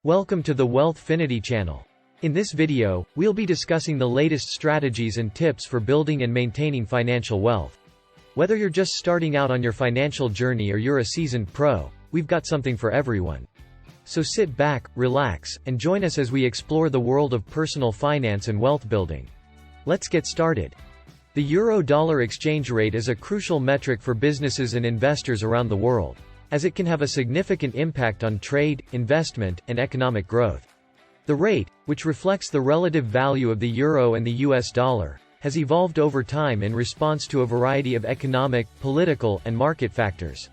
Welcome to the Wealthfinity channel. In this video, we'll be discussing the latest strategies and tips for building and maintaining financial wealth. Whether you're just starting out on your financial journey or you're a seasoned pro, we've got something for everyone. So sit back, relax, and join us as we explore the world of personal finance and wealth building. Let's get started. The euro-dollar exchange rate is a crucial metric for businesses and investors around the world, as it can have a significant impact on trade, investment, and economic growth. The rate, which reflects the relative value of the euro and the US dollar, has evolved over time in response to a variety of economic, political, and market factors.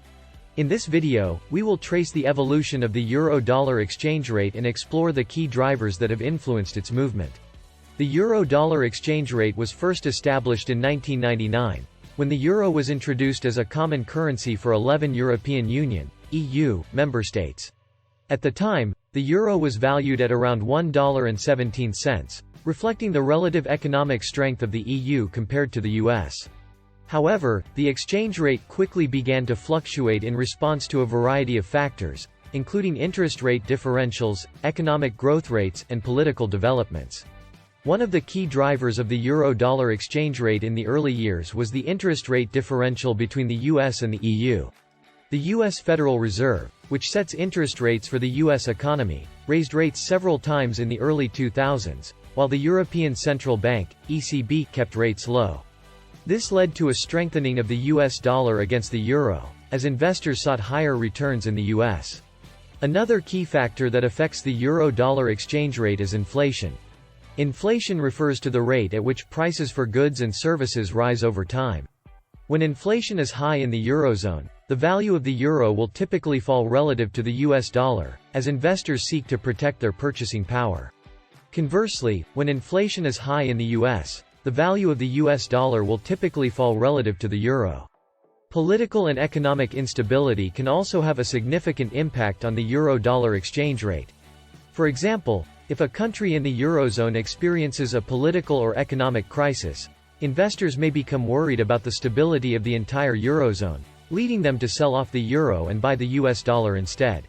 In this video, we will trace the evolution of the euro-dollar exchange rate and explore the key drivers that have influenced its movement. The euro-dollar exchange rate was first established in 1999, when the euro was introduced as a common currency for 11 European Union (EU) member states. At the time, the euro was valued at around $1.17, reflecting the relative economic strength of the EU compared to the US. However, the exchange rate quickly began to fluctuate in response to a variety of factors, including interest rate differentials, economic growth rates, and political developments. One of the key drivers of the euro-dollar exchange rate in the early years was the interest rate differential between the US and the EU. The US Federal Reserve, which sets interest rates for the US economy, raised rates several times in the early 2000s, while the European Central Bank, ECB, kept rates low. This led to a strengthening of the US dollar against the euro, as investors sought higher returns in the US. Another key factor that affects the euro-dollar exchange rate is inflation. Inflation refers to the rate at which prices for goods and services rise over time. When inflation is high in the eurozone, the value of the euro will typically fall relative to the US dollar, as investors seek to protect their purchasing power. Conversely, when inflation is high in the US, the value of the US dollar will typically fall relative to the euro. Political and economic instability can also have a significant impact on the euro-dollar exchange rate. For example, if a country in the eurozone experiences a political or economic crisis, investors may become worried about the stability of the entire eurozone, leading them to sell off the euro and buy the US dollar instead.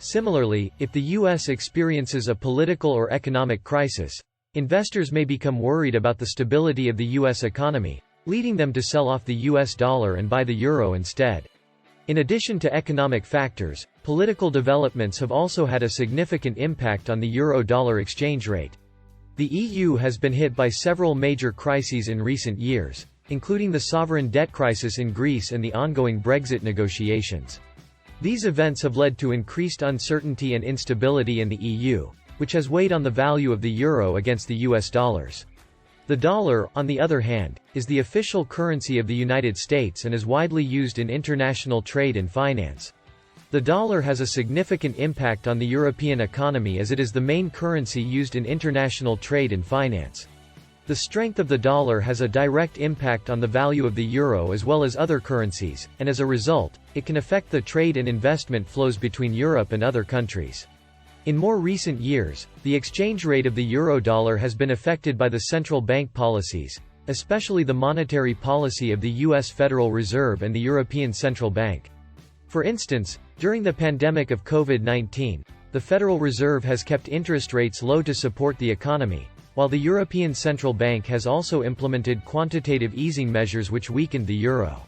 Similarly, if the US experiences a political or economic crisis, investors may become worried about the stability of the US economy, leading them to sell off the US dollar and buy the euro instead. In addition to economic factors, political developments have also had a significant impact on the euro-dollar exchange rate. The EU has been hit by several major crises in recent years, including the sovereign debt crisis in Greece and the ongoing Brexit negotiations. These events have led to increased uncertainty and instability in the EU, which has weighed on the value of the euro against the US dollars. The dollar, on the other hand, is the official currency of the United States and is widely used in international trade and finance. The dollar has a significant impact on the European economy as it is the main currency used in international trade and finance. The strength of the dollar has a direct impact on the value of the euro as well as other currencies, and as a result, it can affect the trade and investment flows between Europe and other countries. In more recent years, the exchange rate of the eurodollar has been affected by the central bank policies, especially the monetary policy of the US Federal Reserve and the European Central Bank. For instance, during the pandemic of COVID-19, the Federal Reserve has kept interest rates low to support the economy, while the European Central Bank has also implemented quantitative easing measures which weakened the euro.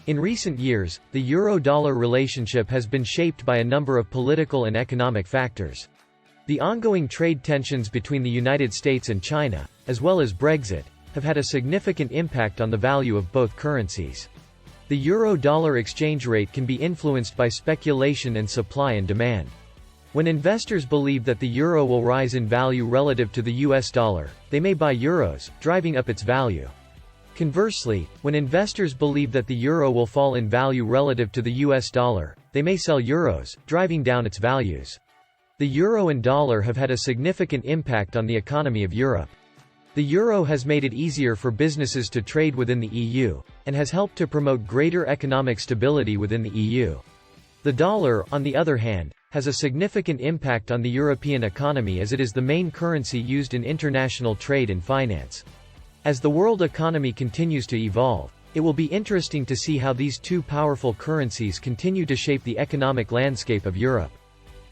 In recent years, the euro-dollar relationship has been shaped by a number of political and economic factors. The ongoing trade tensions between the United States and China, as well as Brexit, have had a significant impact on the value of both currencies. The euro-dollar exchange rate can be influenced by speculation and supply and demand. When investors believe that the euro will rise in value relative to the US dollar, they may buy euros, driving up its value. Conversely, when investors believe that the euro will fall in value relative to the US dollar, they may sell euros, driving down its values. The euro and dollar have had a significant impact on the economy of Europe. The euro has made it easier for businesses to trade within the EU, and has helped to promote greater economic stability within the EU. The dollar, on the other hand, has a significant impact on the European economy as it is the main currency used in international trade and finance. As the world economy continues to evolve, it will be interesting to see how these two powerful currencies continue to shape the economic landscape of Europe.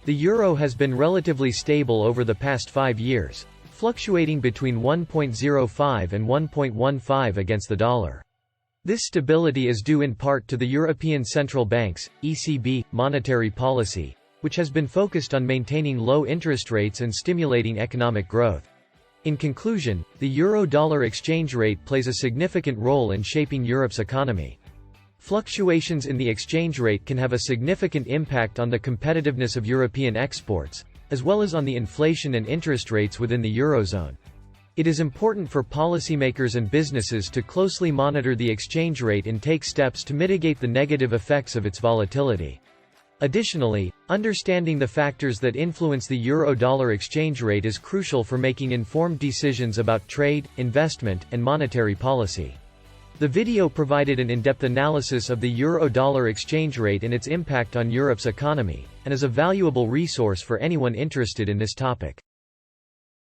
The euro has been relatively stable over the past 5 years, fluctuating between 1.05 and 1.15 against the dollar. This stability is due in part to the European Central Bank's (ECB) monetary policy, which has been focused on maintaining low interest rates and stimulating economic growth. In conclusion, the euro-dollar exchange rate plays a significant role in shaping Europe's economy. Fluctuations in the exchange rate can have a significant impact on the competitiveness of European exports, as well as on the inflation and interest rates within the eurozone. It is important for policymakers and businesses to closely monitor the exchange rate and take steps to mitigate the negative effects of its volatility. Additionally, understanding the factors that influence the euro-dollar exchange rate is crucial for making informed decisions about trade, investment, and monetary policy. The video provided an in-depth analysis of the euro-dollar exchange rate and its impact on Europe's economy, and is a valuable resource for anyone interested in this topic.